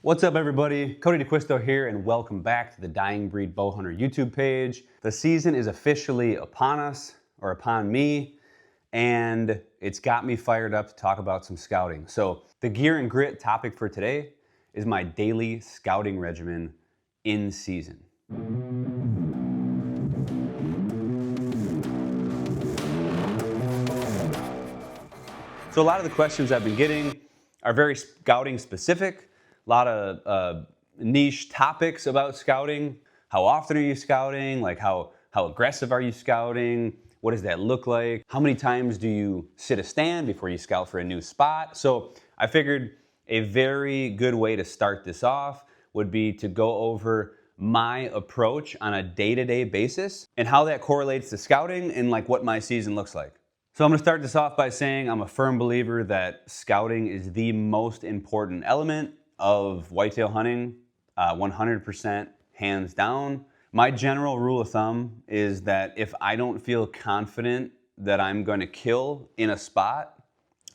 What's up, everybody? Cody DeQuisto here, and welcome back to the Dying Breed Bowhunter YouTube page. The season is officially upon us, or upon me, and it's got me fired up to talk about some scouting. So the gear and grit topic for today is my daily scouting regimen in season. So a lot of the questions I've been getting are very scouting specific, a lot of niche topics about scouting. How often are you scouting? Like how aggressive are you scouting? What does that look like? How many times do you sit a stand before you scout for a new spot? So I figured a very good way to start this off would be to go over my approach on a day-to-day basis and how that correlates to scouting and like what my season looks like. So I'm gonna start this off by saying I'm a firm believer that scouting is the most important element of whitetail hunting, 100% hands down. My general rule of thumb is that if I don't feel confident that I'm going to kill in a spot,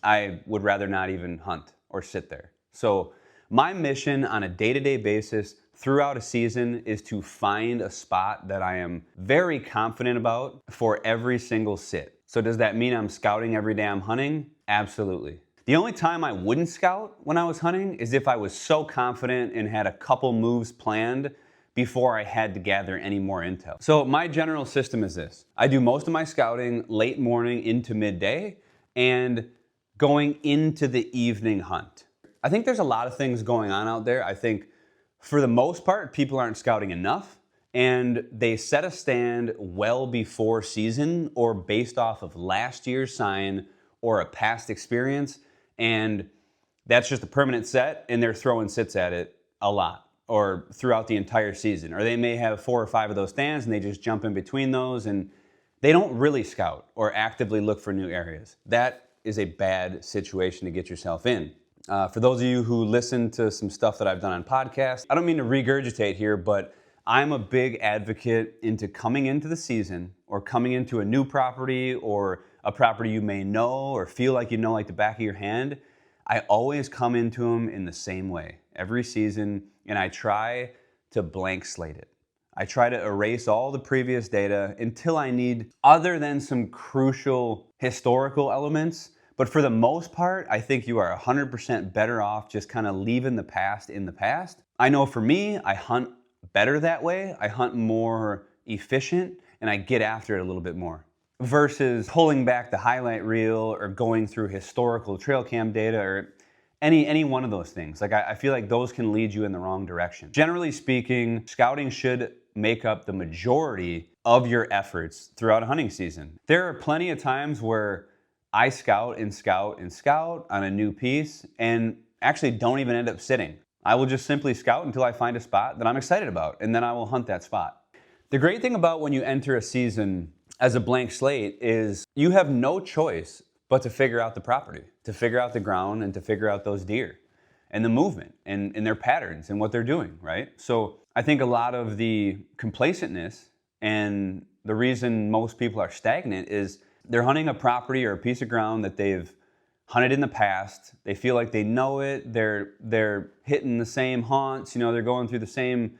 I would rather not even hunt or sit there. So my mission on a day-to-day basis throughout a season is to find a spot that I am very confident about for every single sit. So does that mean I'm scouting every day I'm hunting? Absolutely. The only time I wouldn't scout when I was hunting is if I was so confident and had a couple moves planned before I had to gather any more intel. So my general system is this. I do most of my scouting late morning into midday and going into the evening hunt. I think there's a lot of things going on out there. I think for the most part, people aren't scouting enough and they set a stand well before season or based off of last year's sign or a past experience, and that's just a permanent set and they're throwing sits at it a lot or throughout the entire season. Or they may have 4 or 5 of those stands and they just jump in between those and they don't really scout or actively look for new areas. That is a bad situation to get yourself in. For those of you who listen to some stuff that I've done on podcasts, I don't mean to regurgitate here, but I'm a big advocate into coming into the season or coming into a new property or a property you may know or feel like you know like the back of your hand. I always come into them in the same way every season, and I try to blank slate it. I try to erase all the previous data until I need, other than some crucial historical elements. But for the most part, I think you are 100% better off just kind of leaving the past in the past. I know for me, I hunt better that way. I hunt more efficient and I get after it a little bit more versus pulling back the highlight reel or going through historical trail cam data or any one of those things. Like I feel like those can lead you in the wrong direction. Generally speaking, scouting should make up the majority of your efforts throughout a hunting season. There are plenty of times where I scout and scout and scout on a new piece and actually don't even end up sitting. I will just simply scout until I find a spot that I'm excited about, and then I will hunt that spot. The great thing about when you enter a season as a blank slate is you have no choice but to figure out the property, to figure out the ground, and to figure out those deer and the movement and their patterns and what they're doing, right? So I think a lot of the complacentness and the reason most people are stagnant is they're hunting a property or a piece of ground that they've hunted in the past. They feel like they know it. They're hitting the same haunts. You know, they're going through the same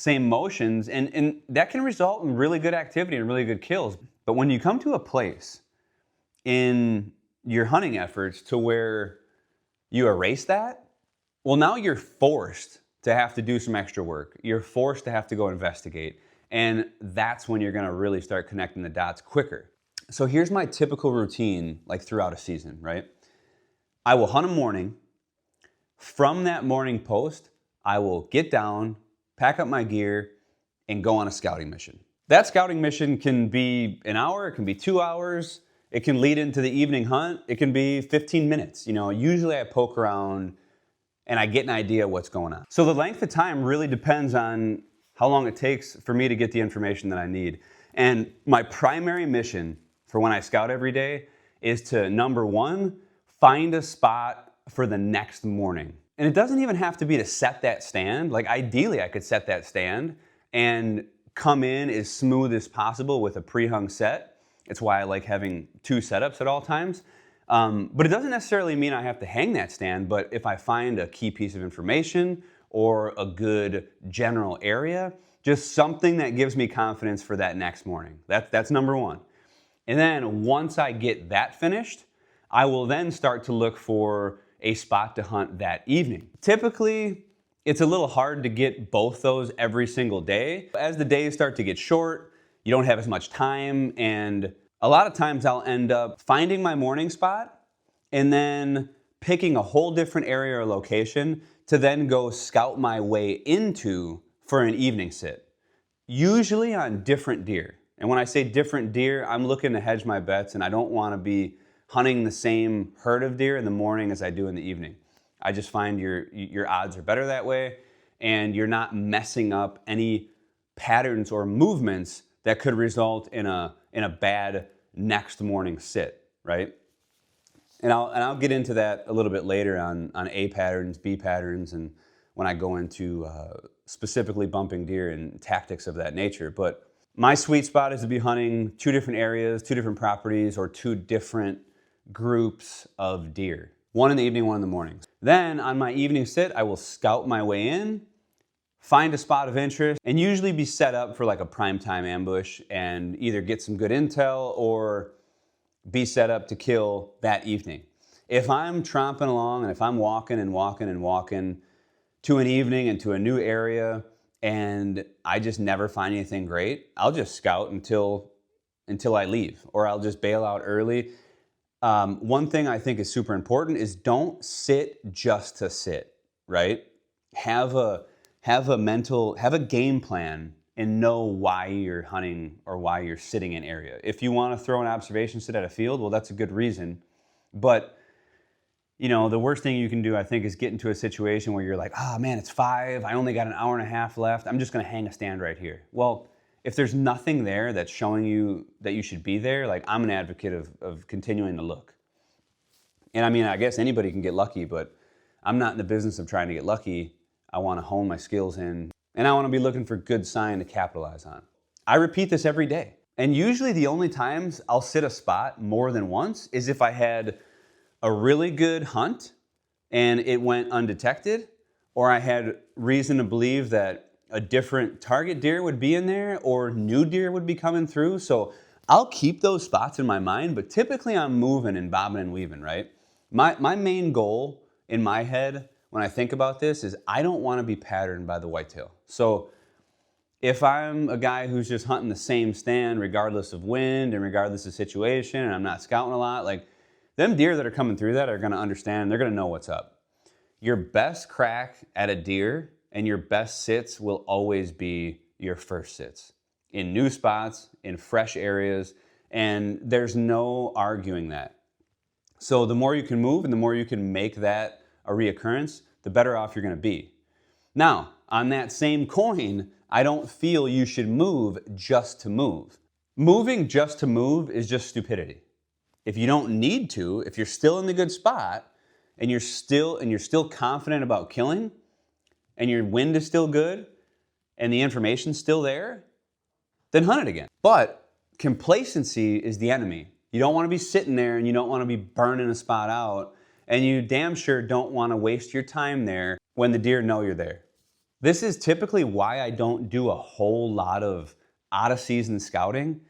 motions, and that can result in really good activity and really good kills. But when you come to a place in your hunting efforts to where you erase that, well, now you're forced to have to do some extra work. You're forced to have to go investigate, and that's when you're going to really start connecting the dots quicker. So here's my typical routine, like throughout a season, right? I will hunt a morning. From that morning post, I will get down, pack up my gear, and go on a scouting mission. That scouting mission can be an hour, it can be 2 hours, it can lead into the evening hunt, it can be 15 minutes. You know, usually I poke around and I get an idea of what's going on. So the length of time really depends on how long it takes for me to get the information that I need. And my primary mission for when I scout every day is to, number one, find a spot for the next morning. And it doesn't even have to be to set that stand. Like ideally I could set that stand and come in as smooth as possible with a pre-hung set. It's why I like having 2 setups at all times. But it doesn't necessarily mean I have to hang that stand, but if I find a key piece of information or a good general area, just something that gives me confidence for that next morning. That's number one. And then once I get that finished, I will then start to look for a spot to hunt that evening. Typically, it's a little hard to get both those every single day. As the days start to get short, you don't have as much time, and a lot of times I'll end up finding my morning spot and then picking a whole different area or location to then go scout my way into for an evening sit, usually on different deer. And when I say different deer, I'm looking to hedge my bets, and I don't want to be hunting the same herd of deer in the morning as I do in the evening. I just find your odds are better that way, and you're not messing up any patterns or movements that could result in a bad next morning sit, right? And I'll get into that a little bit later on A patterns, B patterns, and when I go into specifically bumping deer and tactics of that nature. But my sweet spot is to be hunting 2 different areas, 2 different properties, or 2 different groups of deer. One in the evening, one in the morning. Then on my evening sit, I will scout my way in, find a spot of interest, and usually be set up for like a primetime ambush and either get some good intel or be set up to kill that evening. If I'm tromping along and if I'm walking and walking and walking to an evening and to a new area and I just never find anything great, I'll just scout until I leave, or I'll just bail out early. One thing I think is super important is don't sit just to sit, right? Have a game plan and know why you're hunting or why you're sitting in area. If you want to throw an observation sit at a field, well, that's a good reason. But the worst thing you can do, I think, is get into a situation where you're like, oh man, it's 5, I only got an hour and a half left, I'm just gonna hang a stand right here. Well, if there's nothing there that's showing you that you should be there, like, I'm an advocate of continuing to look. And I mean, I guess anybody can get lucky, but I'm not in the business of trying to get lucky. I wanna hone my skills in, and I wanna be looking for good sign to capitalize on. I repeat this every day. And usually the only times I'll sit a spot more than once is if I had a really good hunt and it went undetected, or I had reason to believe that a different target deer would be in there or new deer would be coming through. So I'll keep those spots in my mind, but typically I'm moving and bobbing and weaving, right? My main goal in my head when I think about this is I don't want to be patterned by the whitetail. So if I'm a guy who's just hunting the same stand regardless of wind and regardless of situation, and I'm not scouting a lot, like, them deer that are coming through that are going to understand, they're going to know what's up. Your best crack at a deer and your best sits will always be your first sits. In new spots, in fresh areas, and there's no arguing that. So the more you can move and the more you can make that a reoccurrence, the better off you're going to be. Now, on that same coin, I don't feel you should move just to move. Moving just to move is just stupidity. If you don't need to, if you're still in the good spot and you're still confident about killing and your wind is still good and the information's still there, then hunt it again. But complacency is the enemy. You don't want to be sitting there and you don't want to be burning a spot out, and you damn sure don't want to waste your time there when the deer know you're there. This is typically why I don't do a whole lot of out-of-season scouting.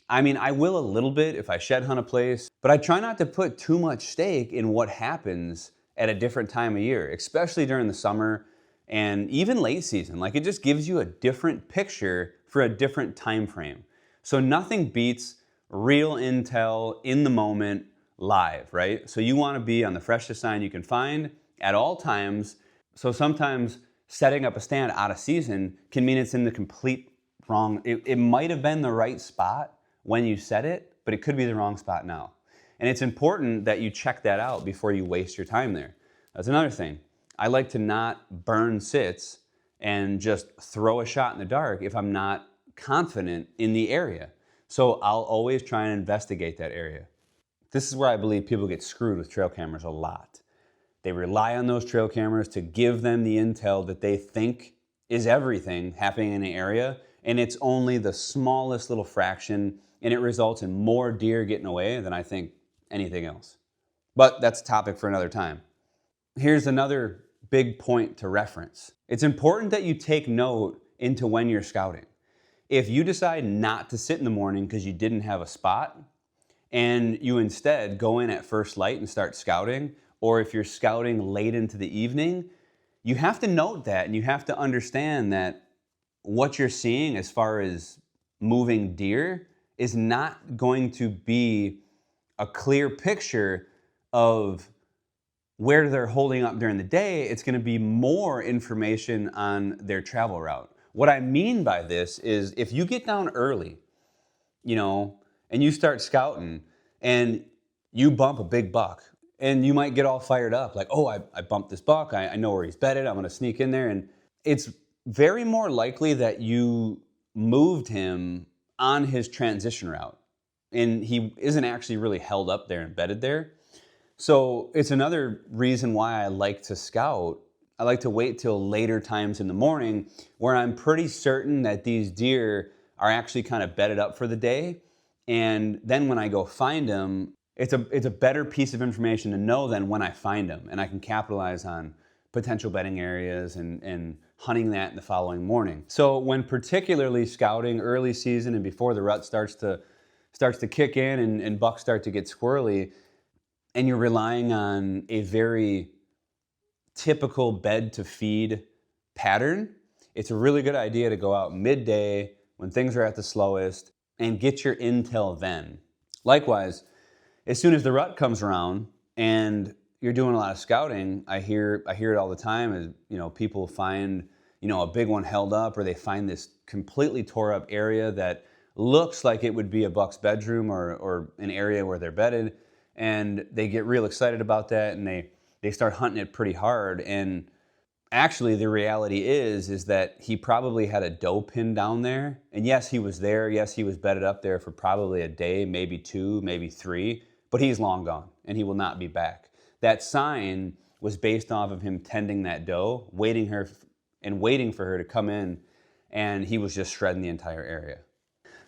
I mean, I will a little bit if I shed hunt a place, but I try not to put too much stake in what happens at a different time of year, especially during the summer and even late season. Like, it just gives you a different picture for a different time frame. So nothing beats real intel in the moment live, right? So you want to be on the freshest sign you can find at all times. So sometimes setting up a stand out of season can mean it's in the complete wrong. It might have been the right spot when you set it, but it could be the wrong spot now. And it's important that you check that out before you waste your time there. That's another thing. I like to not burn sits and just throw a shot in the dark if I'm not confident in the area. So I'll always try and investigate that area. This is where I believe people get screwed with trail cameras a lot. They rely on those trail cameras to give them the intel that they think is everything happening in the area, and it's only the smallest little fraction, and it results in more deer getting away than I think anything else. But that's a topic for another time. Here's another big point to reference. It's important that you take note into when you're scouting. If you decide not to sit in the morning because you didn't have a spot, and you instead go in at first light and start scouting, or if you're scouting late into the evening, you have to note that, and you have to understand that what you're seeing as far as moving deer is not going to be a clear picture of where they're holding up during the day. It's going to be more information on their travel route. What I mean by this is if you get down early, and you start scouting and you bump a big buck, and you might get all fired up like, oh, I bumped this buck. I know where he's bedded. I'm going to sneak in there. And it's very more likely that you moved him on his transition route and he isn't actually really held up there and bedded there. So it's another reason why I like to scout. I like to wait till later times in the morning where I'm pretty certain that these deer are actually kind of bedded up for the day. And then when I go find them, it's a better piece of information to know than when I find them. And I can capitalize on potential bedding areas and hunting that in the following morning. So when particularly scouting early season and before the rut starts to kick in and bucks start to get squirrely, and you're relying on a very typical bed to feed pattern, it's a really good idea to go out midday when things are at the slowest and get your intel then. Likewise, as soon as the rut comes around and you're doing a lot of scouting, I hear it all the time as people find a big one held up, or they find this completely tore up area that looks like it would be a buck's bedroom or an area where they're bedded, and they get real excited about that and they start hunting it pretty hard. And actually the reality is that he probably had a doe pin down there, and yes, he was there, yes, he was bedded up there for probably a day, maybe 2, maybe 3, but he's long gone and he will not be back. That sign was based off of him tending that doe, waiting for her to come in, and he was just shredding the entire area.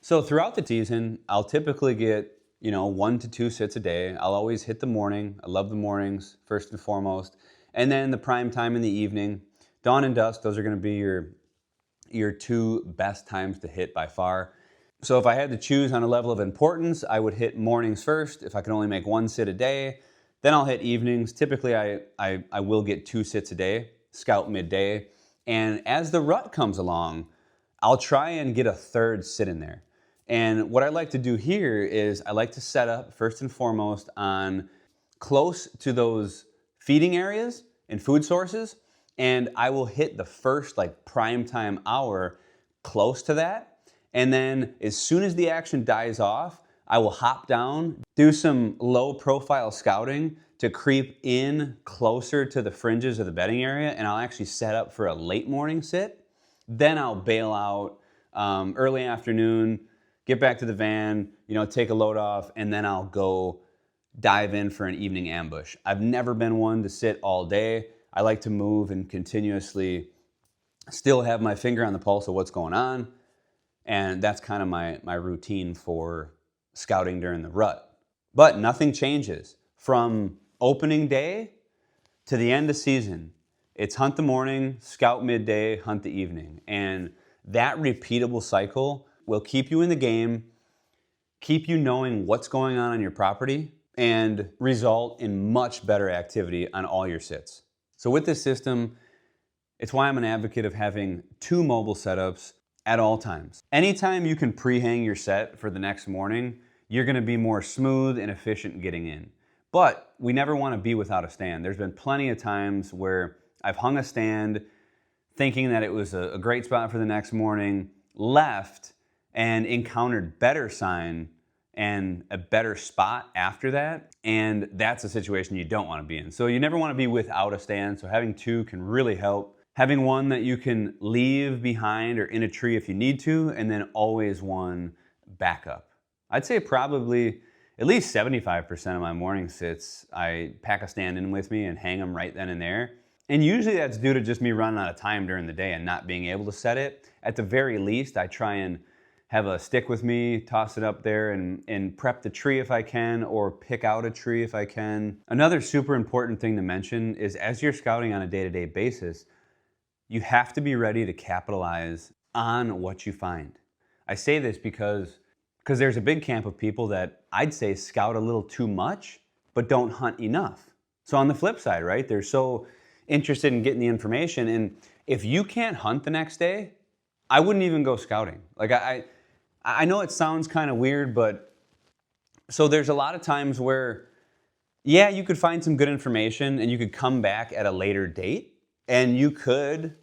So throughout the season, I'll typically get 1 to 2 sits a day. I'll always hit the morning. I love the mornings first and foremost. And then the prime time in the evening, dawn and dusk, those are going to be your 2 best times to hit by far. So if I had to choose on a level of importance, I would hit mornings first. If I can only make 1 sit a day, then I'll hit evenings. Typically, I will get 2 sits a day, scout midday. And as the rut comes along, I'll try and get a 3rd sit in there. And what I like to do here is I like to set up first and foremost on close to those feeding areas and food sources, and I will hit the first prime time hour close to that. And then as soon as the action dies off, I will hop down, do some low profile scouting to creep in closer to the fringes of the bedding area, and I'll actually set up for a late morning sit. Then I'll bail out early afternoon, get back to the van, take a load off, and then I'll go dive in for an evening ambush. I've never been one to sit all day. I like to move and continuously still have my finger on the pulse of what's going on. And that's kind of my routine for scouting during the rut. But nothing changes. From opening day to the end of season, it's hunt the morning, scout midday, hunt the evening. And that repeatable cycle will keep you in the game, keep you knowing what's going on your property, and result in much better activity on all your sits. So with this system, it's why I'm an advocate of having 2 mobile setups at all times. Anytime you can pre-hang your set for the next morning, you're gonna be more smooth and efficient getting in. But we never wanna be without a stand. There's been plenty of times where I've hung a stand thinking that it was a great spot for the next morning, left, and encountered better sign and a better spot after that. And that's a situation you don't want to be in. So you never want to be without a stand. So having 2 can really help. Having one that you can leave behind or in a tree if you need to, and then always one backup. I'd say probably at least 75% of my morning sits, I pack a stand in with me and hang them right then and there. And usually that's due to just me running out of time during the day and not being able to set it. At the very least, I try and have a stick with me, toss it up there and prep the tree if I can, or pick out a tree if I can. Another super important thing to mention is as you're scouting on a day-to-day basis, you have to be ready to capitalize on what you find. I say this because there's a big camp of people that I'd say scout a little too much, but don't hunt enough. So on the flip side, right, they're so interested in getting the information, and if you can't hunt the next day, I wouldn't even go scouting. Like I know it sounds kind of weird, but so there's a lot of times where, yeah, you could find some good information and you could come back at a later date and you could,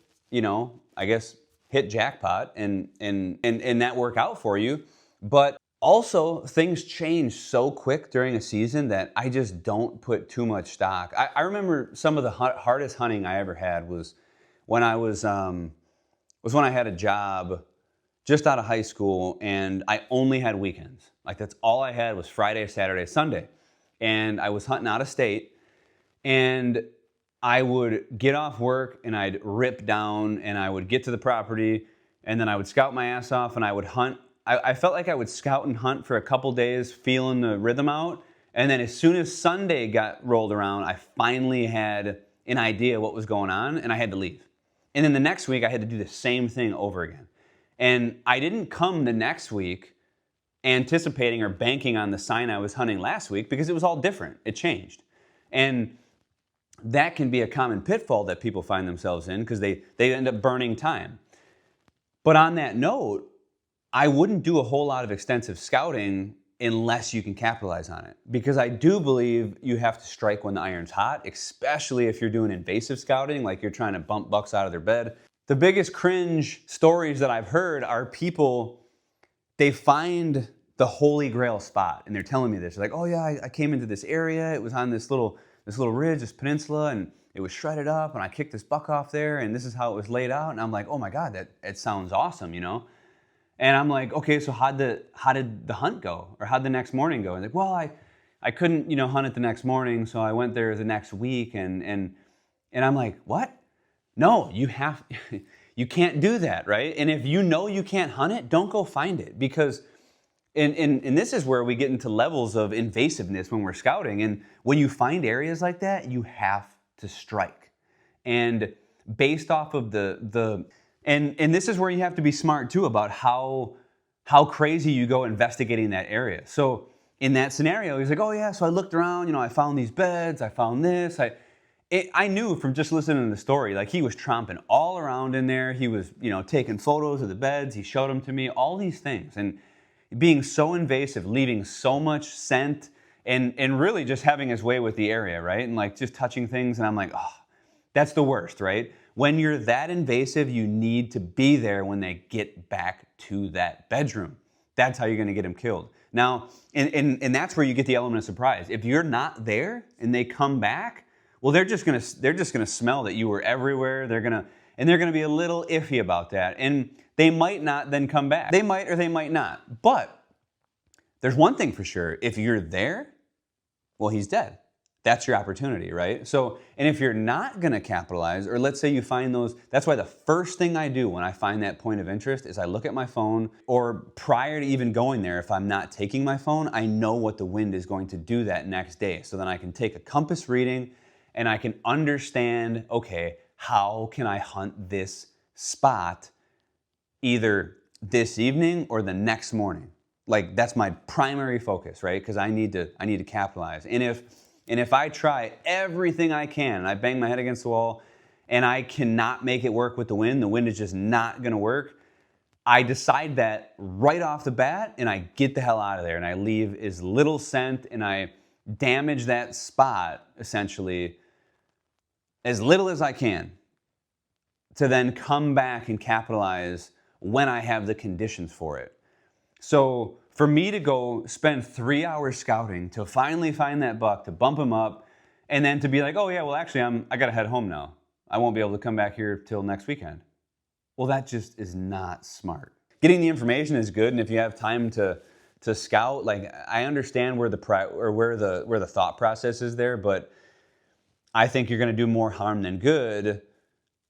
I guess hit jackpot and that work out for you. But also things change so quick during a season that I just don't put too much stock. I remember some of the hardest hunting I ever had was when I when I had a job just out of high school and I only had weekends. Like that's all I had was Friday, Saturday, Sunday. And I was hunting out of state and I would get off work and I'd rip down and I would get to the property and then I would scout my ass off and I would hunt. I felt like I would scout and hunt for a couple days, feeling the rhythm out. And then as soon as Sunday got rolled around, I finally had an idea what was going on and I had to leave. And then the next week I had to do the same thing over again. And I didn't come the next week anticipating or banking on the sign I was hunting last week because it was all different. It changed. And that can be a common pitfall that people find themselves in because they end up burning time. But on that note, I wouldn't do a whole lot of extensive scouting unless you can capitalize on it. Because I do believe you have to strike when the iron's hot, especially if you're doing invasive scouting, like you're trying to bump bucks out of their bed. The biggest cringe stories that I've heard are people, they find the holy grail spot and they're telling me this. They're like, oh yeah, I came into this area, it was on this little ridge, this peninsula, and it was shredded up and I kicked this buck off there and this is how it was laid out. And I'm like, oh my God, that sounds awesome, And I'm like, okay, so how did the hunt go? Or how'd the next morning go? And like, well, I couldn't, hunt it the next morning, so I went there the next week and I'm like, what? No, you can't do that, right? And if you know you can't hunt it, don't go find it because and this is where we get into levels of invasiveness when we're scouting. And when you find areas like that, you have to strike. And based off of and this is where you have to be smart too about how crazy you go investigating that area. So in that scenario, he's like, oh yeah, so I looked around, I found these beds, I found this. I knew from just listening to the story, like he was tromping all around in there. He was, taking photos of the beds. He showed them to me, all these things. And being so invasive, leaving so much scent and really just having his way with the area, right? And like just touching things. And I'm like, oh, that's the worst, right? When you're that invasive, you need to be there when they get back to that bedroom. That's how you're going to get them killed. Now, and that's where you get the element of surprise. If you're not there and they come back, well, they're just going to smell that you were everywhere. They're going to be a little iffy about that. And they might not then come back. They might or they might not. But there's one thing for sure. If you're there, well, he's dead. That's your opportunity, right? So, and if you're not going to capitalize, or let's say you find those, that's why the first thing I do when I find that point of interest is I look at my phone, or prior to even going there, if I'm not taking my phone, I know what the wind is going to do that next day. So then I can take a compass reading and I can understand, okay, how can I hunt this spot either this evening or the next morning? Like that's my primary focus, right? Because I need to capitalize. And if I try everything I can, and I bang my head against the wall, and I cannot make it work with the wind is just not gonna work, I decide that right off the bat, and I get the hell out of there, and I leave as little scent, and I damage that spot, essentially, as little as I can, to then come back and capitalize when I have the conditions for it. So for me to go spend 3 hours scouting to finally find that buck, to bump him up, and then to be like, oh yeah, well actually I gotta head home now. I won't be able to come back here till next weekend. Well, that just is not smart. Getting the information is good, and if you have time to scout, like I understand where the thought process is there, but I think you're gonna do more harm than good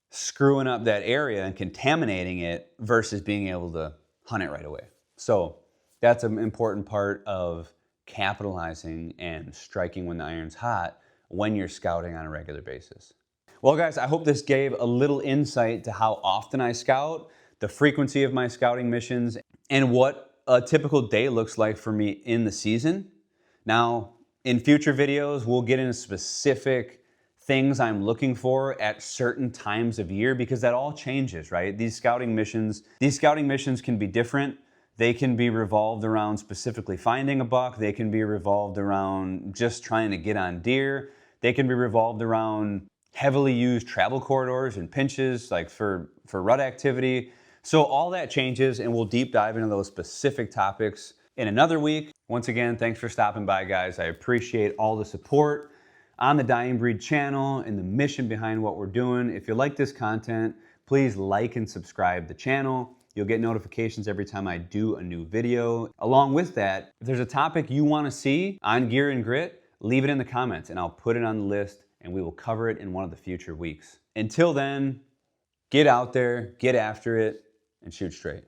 screwing up that area and contaminating it versus being able to hunt it right away. So that's an important part of capitalizing and striking when the iron's hot when you're scouting on a regular basis. Well, guys, I hope this gave a little insight to how often I scout, the frequency of my scouting missions, and what a typical day looks like for me in the season. Now, in future videos, we'll get into specific things I'm looking for at certain times of year, because that all changes, right? These scouting missions can be different. They can be revolved around specifically finding a buck. They can be revolved around just trying to get on deer. They can be revolved around heavily used travel corridors and pinches, like for rut activity. So all that changes, and we'll deep dive into those specific topics in another week. Once again, thanks for stopping by, guys. I appreciate all the support on the Dying Breed channel and the mission behind what we're doing. If you like this content, please like and subscribe the channel. You'll get notifications every time I do a new video. Along with that, if there's a topic you want to see on Gear and Grit, leave it in the comments and I'll put it on the list and we will cover it in one of the future weeks. Until then, get out there, get after it, and shoot straight.